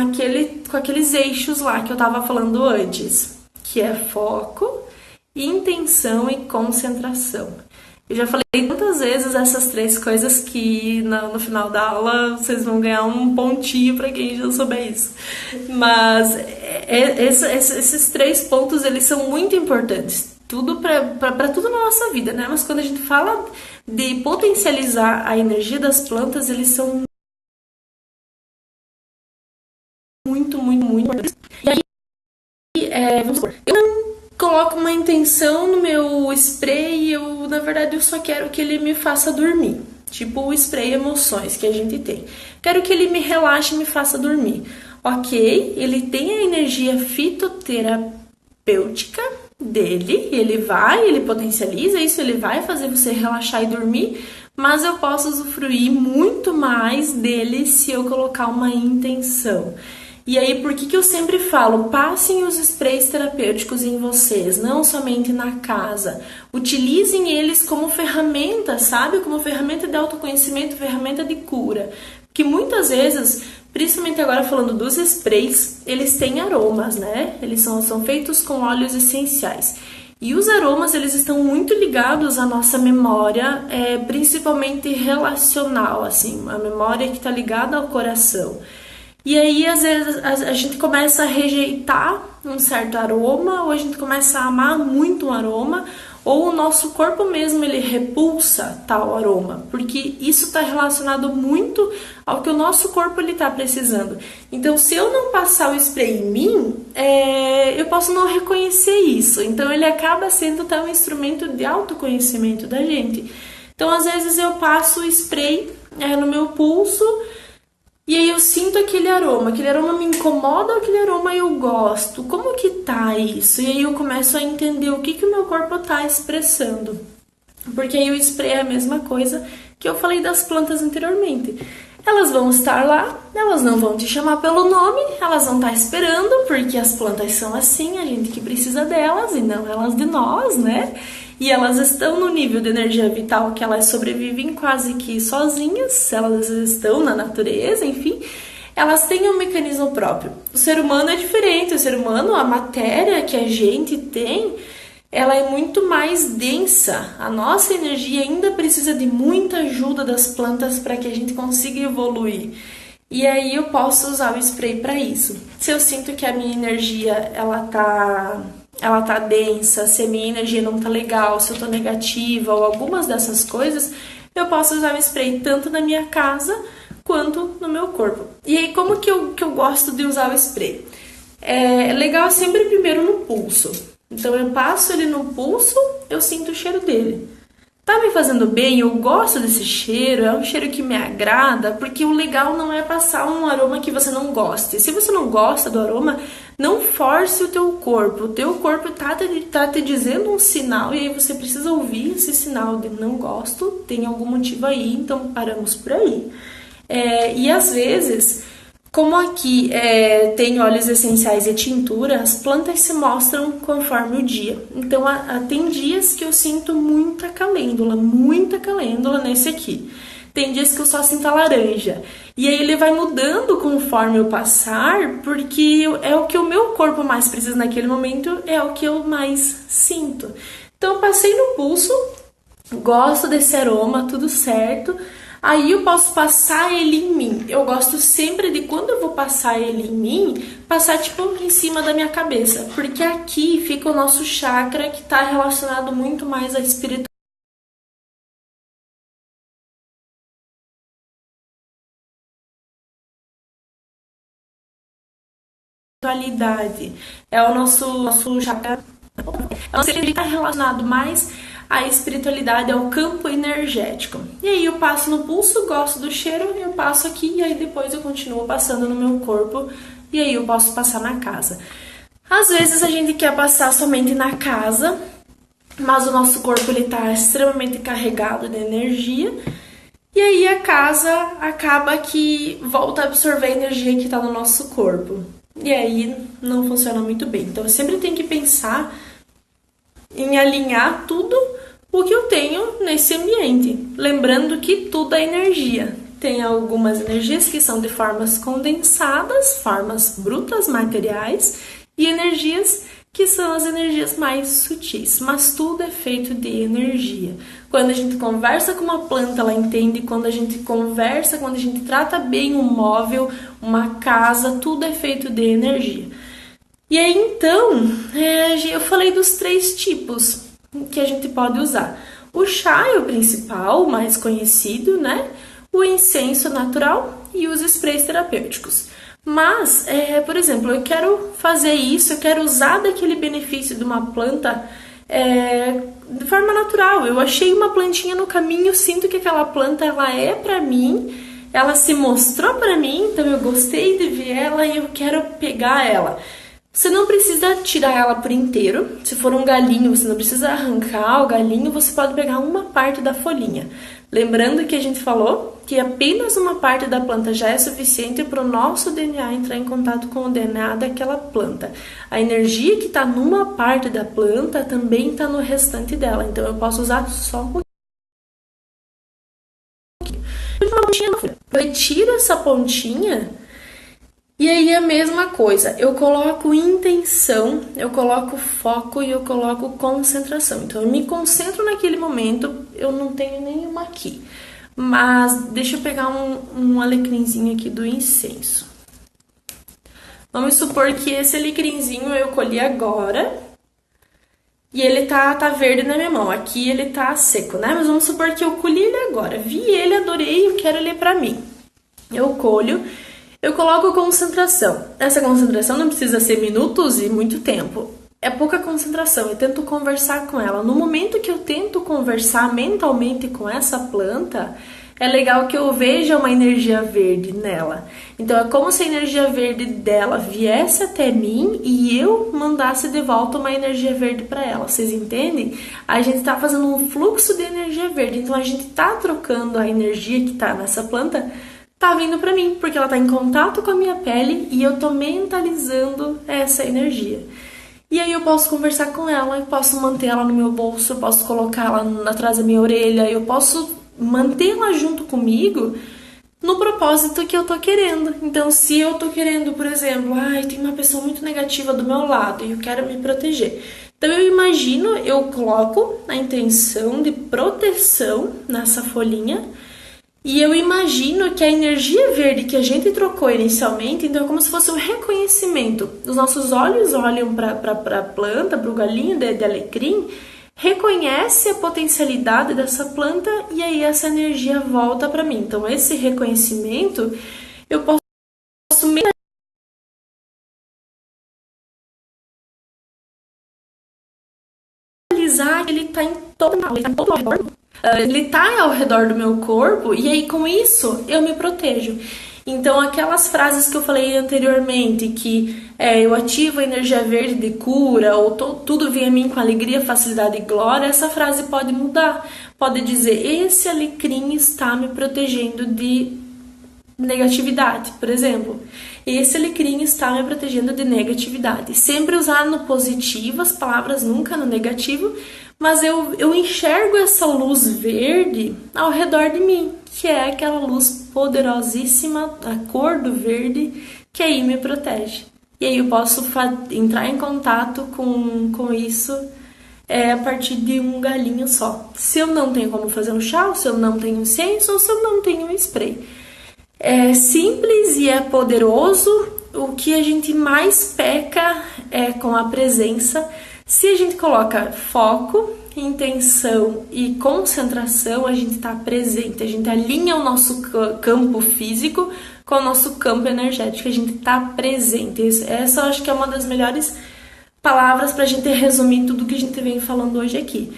aqueles eixos lá que eu estava falando antes, que é foco, intenção e concentração. Eu já falei tantas vezes essas três coisas que no final da aula vocês vão ganhar um pontinho para quem já souber isso. Mas esses três pontos, eles são muito importantes. Tudo para tudo na nossa vida, né? Mas quando a gente fala de potencializar a energia das plantas, eles são muito, muito, muito importantes. E aí, vamos supor, eu não coloco uma intenção no meu spray, na verdade eu só quero que ele me faça dormir. Tipo o spray emoções que a gente tem. Quero que ele me relaxe e me faça dormir. Ok, ele tem a energia fitoterapêutica dele, ele potencializa isso, ele vai fazer você relaxar e dormir, mas eu posso usufruir muito mais dele se eu colocar uma intenção. E aí, por que eu sempre falo, passem os sprays terapêuticos em vocês, não somente na casa. Utilizem eles como ferramenta, sabe? Como ferramenta de autoconhecimento, ferramenta de cura. Porque muitas vezes, principalmente agora falando dos sprays, eles têm aromas, né? Eles são feitos com óleos essenciais. E os aromas, eles estão muito ligados à nossa memória, principalmente relacional, assim, a memória que está ligada ao coração. E aí, às vezes, a gente começa a rejeitar um certo aroma, ou a gente começa a amar muito um aroma, ou o nosso corpo mesmo, ele repulsa tal aroma, porque isso está relacionado muito ao que o nosso corpo está precisando. Então, se eu não passar o spray em mim, eu posso não reconhecer isso. Então, ele acaba sendo até um instrumento de autoconhecimento da gente. Então, às vezes, eu passo o spray no meu pulso, e aí eu sinto aquele aroma me incomoda ou aquele aroma eu gosto? Como que tá isso? E aí eu começo a entender o que o meu corpo tá expressando. Porque aí o spray é a mesma coisa que eu falei das plantas anteriormente. Elas vão estar lá, elas não vão te chamar pelo nome, elas vão estar esperando, porque as plantas são assim, a gente que precisa delas e não elas de nós, né? E elas estão no nível de energia vital que elas sobrevivem quase que sozinhas, elas estão na natureza, enfim, elas têm um mecanismo próprio. O ser humano é diferente, o ser humano, a matéria que a gente tem, ela é muito mais densa. A nossa energia ainda precisa de muita ajuda das plantas para que a gente consiga evoluir. E aí eu posso usar o spray para isso. Se eu sinto que a minha energia ela tá densa, se a minha energia não tá legal, se eu tô negativa ou algumas dessas coisas, eu posso usar o spray tanto na minha casa quanto no meu corpo. E aí como que eu gosto de usar o spray? É legal sempre primeiro no pulso. Então eu passo ele no pulso, eu sinto o cheiro dele. tá me fazendo bem, eu gosto desse cheiro, é um cheiro que me agrada, porque o legal não é passar um aroma que você não goste. Se você não gosta do aroma, não force o teu corpo. O teu corpo tá te dizendo um sinal e aí você precisa ouvir esse sinal de não gosto, tem algum motivo aí, então paramos por aí. E às vezes, como aqui tem óleos essenciais e tintura, as plantas se mostram conforme o dia. Então, tem dias que eu sinto muita calêndula nesse aqui. Tem dias que eu só sinto a laranja. E aí ele vai mudando conforme eu passar, porque é o que o meu corpo mais precisa naquele momento, é o que eu mais sinto. Então, eu passei no pulso, gosto desse aroma, tudo certo. Aí eu posso passar ele em mim. Eu gosto sempre de, quando eu vou passar ele em mim, passar tipo em cima da minha cabeça, porque aqui fica o nosso chakra que está relacionado muito mais à espiritualidade. É o nosso chakra. Ele está relacionado mais à espiritualidade, ao campo energético. E aí eu passo no pulso, gosto do cheiro, eu passo aqui e aí depois eu continuo passando no meu corpo e aí eu posso passar na casa. Às vezes a gente quer passar somente na casa, mas o nosso corpo ele está extremamente carregado de energia. E aí a casa acaba que volta a absorver a energia que está no nosso corpo. E aí não funciona muito bem. Então eu sempre tenho que pensar em alinhar tudo o que eu tenho nesse ambiente. Lembrando que tudo é energia. Tem algumas energias que são de formas condensadas, formas brutas, materiais, e energias que são as energias mais sutis, mas tudo é feito de energia. Quando a gente conversa com uma planta, ela entende. Quando a gente conversa, quando a gente trata bem um móvel, uma casa, tudo é feito de energia. E aí então, eu falei dos 3 tipos que a gente pode usar. O chá é o principal, o mais conhecido, né? O incenso natural e os sprays terapêuticos. Mas, por exemplo, eu quero fazer isso, eu quero usar daquele benefício de uma planta de forma natural. Eu achei uma plantinha no caminho, sinto que aquela planta ela é pra mim, ela se mostrou pra mim, então eu gostei de ver ela e eu quero pegar ela. Você não precisa tirar ela por inteiro. Se for um galinho, você não precisa arrancar o galinho, você pode pegar uma parte da folhinha. Lembrando que a gente falou que apenas uma parte da planta já é suficiente para o nosso DNA entrar em contato com o DNA daquela planta. A energia que está numa parte da planta também está no restante dela, então eu posso usar só um pouquinho. Uma pontinha na folha. Eu retiro essa pontinha. E aí a mesma coisa, eu coloco intenção, eu coloco foco e eu coloco concentração. Então eu me concentro naquele momento, eu não tenho nenhuma aqui. Mas deixa eu pegar um alecrimzinho aqui do incenso. Vamos supor que esse alecrimzinho eu colhi agora e ele tá verde na minha mão. Aqui ele tá seco, né? Mas vamos supor que eu colhi ele agora. Vi ele, adorei, eu quero ele pra mim. Eu colho. Eu coloco concentração. Essa concentração não precisa ser minutos e muito tempo. É pouca concentração. Eu tento conversar com ela. No momento que eu tento conversar mentalmente com essa planta, é legal que eu veja uma energia verde nela. Então é como se a energia verde dela viesse até mim e eu mandasse de volta uma energia verde para ela. Vocês entendem? A gente está fazendo um fluxo de energia verde. Então a gente está trocando a energia que está nessa planta, tá vindo pra mim, porque ela tá em contato com a minha pele e eu tô mentalizando essa energia. E aí eu posso conversar com ela, eu posso manter ela no meu bolso, eu posso colocar ela atrás da minha orelha, eu posso mantê-la junto comigo no propósito que eu tô querendo. Então, se eu tô querendo, por exemplo, tem uma pessoa muito negativa do meu lado e eu quero me proteger. Então, eu imagino, eu coloco a intenção de proteção nessa folhinha. E eu imagino que a energia verde que a gente trocou inicialmente, então é como se fosse um reconhecimento. Os nossos olhos olham para a planta, para o galinho de alecrim, reconhece a potencialidade dessa planta e aí essa energia volta para mim. Então esse reconhecimento eu posso mentalizar que ele está em todo o redor. Ele tá ao redor do meu corpo e aí com isso eu me protejo. Então aquelas frases que eu falei anteriormente, que eu ativo a energia verde de cura, ou tudo vem a mim com alegria, facilidade e glória, essa frase pode mudar. Pode dizer, esse alecrim está me protegendo de negatividade, por exemplo. Esse alecrim está me protegendo de negatividade. Sempre usar no positivo as palavras, nunca no negativo, mas eu enxergo essa luz verde ao redor de mim, que é aquela luz poderosíssima, a cor do verde, que aí me protege. E aí eu posso entrar em contato com isso a partir de um galinho só. Se eu não tenho como fazer um chá, se eu não tenho incenso, ou se eu não tenho um spray. É simples e é poderoso. O que a gente mais peca é com a presença. Se a gente coloca foco, intenção e concentração, a gente está presente, a gente alinha o nosso campo físico com o nosso campo energético, a gente está presente. Essa eu acho que é uma das melhores palavras para a gente resumir tudo que a gente vem falando hoje aqui.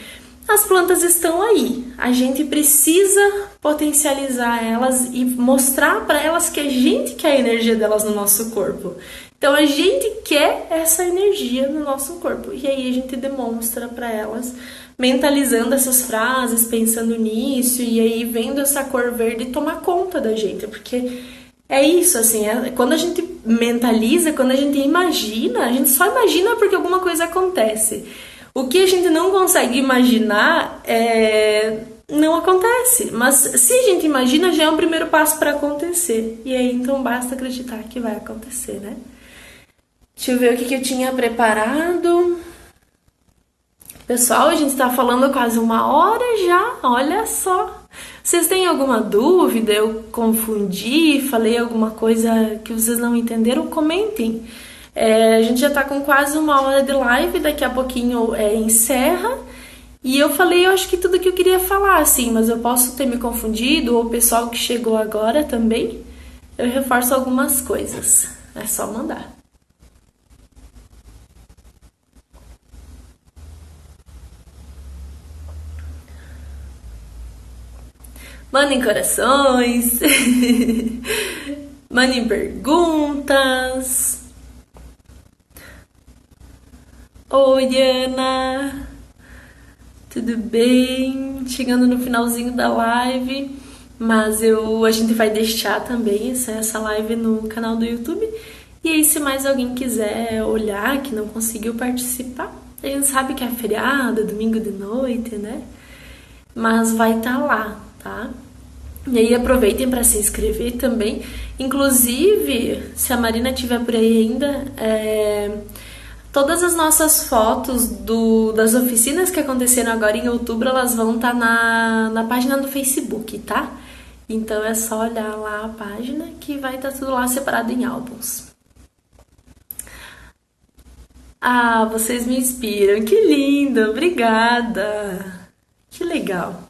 As plantas estão aí, a gente precisa potencializar elas e mostrar para elas que a gente quer a energia delas no nosso corpo. Então a gente quer essa energia no nosso corpo e aí a gente demonstra para elas, mentalizando essas frases, pensando nisso e aí vendo essa cor verde tomar conta da gente, porque é isso, assim, quando a gente mentaliza, quando a gente imagina, a gente só imagina porque alguma coisa acontece. O que a gente não consegue imaginar não acontece, mas se a gente imagina já é um primeiro passo para acontecer. E aí então basta acreditar que vai acontecer, né? Deixa eu ver o que eu tinha preparado. Pessoal, a gente está falando quase 1 hora já, olha só. Vocês têm alguma dúvida? Eu confundi, falei alguma coisa que vocês não entenderam? Comentem. A gente já está com quase 1 hora de live, daqui a pouquinho encerra. E eu falei, eu acho que tudo que eu queria falar, assim, mas eu posso ter me confundido, ou o pessoal que chegou agora também. Eu reforço algumas coisas, é só mandar. Mandem corações, mandem perguntas. Oi, Ana, tudo bem? Chegando no finalzinho da live, mas a gente vai deixar também essa live no canal do YouTube. E aí, se mais alguém quiser olhar, que não conseguiu participar, a gente sabe que é feriado, domingo de noite, né? Mas vai estar lá, tá? E aí aproveitem para se inscrever também. Inclusive, se a Marina estiver por aí ainda, todas as nossas fotos das oficinas que aconteceram agora em outubro, elas vão estar na página do Facebook, tá? Então é só olhar lá a página que vai estar tudo lá separado em álbuns. Ah, vocês me inspiram, que lindo, obrigada, que legal.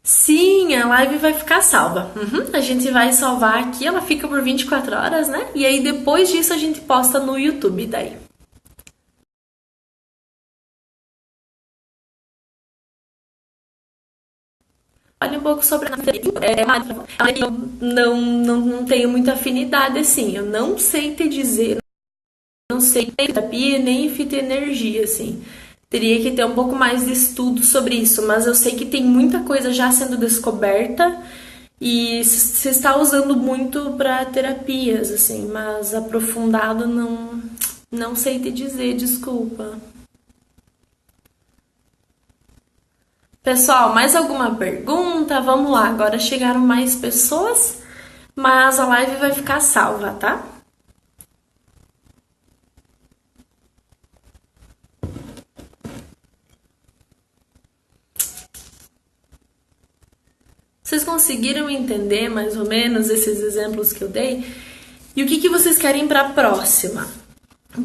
Sim, a live vai ficar salva. A gente vai salvar aqui, ela fica por 24 horas, né? E aí depois disso a gente posta no YouTube daí. Olha um pouco sobre a eu não tenho muita afinidade assim. Eu não sei te dizer, não sei terapia nem fitoenergia, assim. Teria que ter um pouco mais de estudo sobre isso, mas eu sei que tem muita coisa já sendo descoberta e se está usando muito para terapias, assim, mas aprofundado não sei te dizer, desculpa. Pessoal, mais alguma pergunta? Vamos lá, agora chegaram mais pessoas, mas a live vai ficar salva, tá? Vocês conseguiram entender mais ou menos esses exemplos que eu dei? E o que vocês querem para a próxima?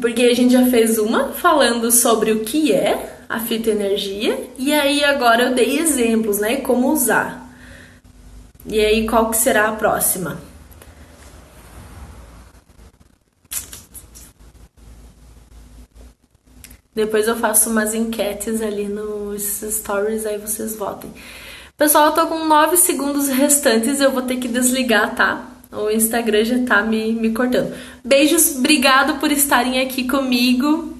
Porque a gente já fez uma falando sobre o que é a fitoenergia e aí agora eu dei exemplos, né? Como usar. E aí qual que será a próxima? Depois eu faço umas enquetes ali nos stories, aí vocês votem. Pessoal, eu tô com 9 segundos restantes, eu vou ter que desligar, tá? O Instagram já tá me cortando. Beijos, obrigado por estarem aqui comigo.